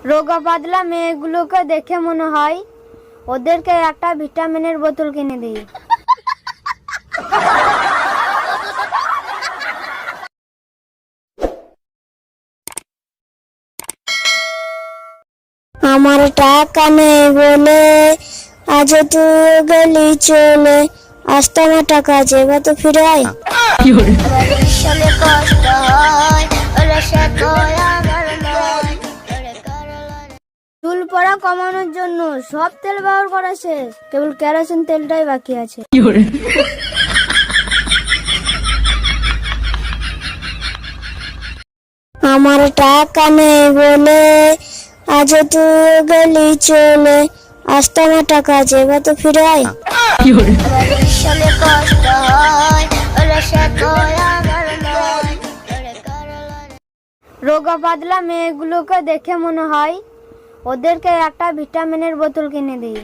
রোগা পাতলা মেয়েগুলোকে দেখে মনে হয় ওদেরকে একটা ভিটামিনের বোতল কিনে দিই। আমার টাকা নেই বলে আজ তুই গেলি চলে, আজ তো আমার টাকা আছে, এবার তো ফিরে আয়। কষ্ট হয় চুল পড়া কমানোর জন্য সব তেল ব্যবহার করা শেষ, কেবল কেরোসিন তেলটাই বাকি আছে। আমার টাকা নেই বলে আজ তুই গেলি চলে, আজ তো আমার টাকা আছে, এবার তো ফিরে আয়। কষ্ট হয় রোগা পাতলা মেয়েগুলোকে দেখে মনে হয় ওদেরকে একটা ভিটামিনের বোতল কিনে দিই।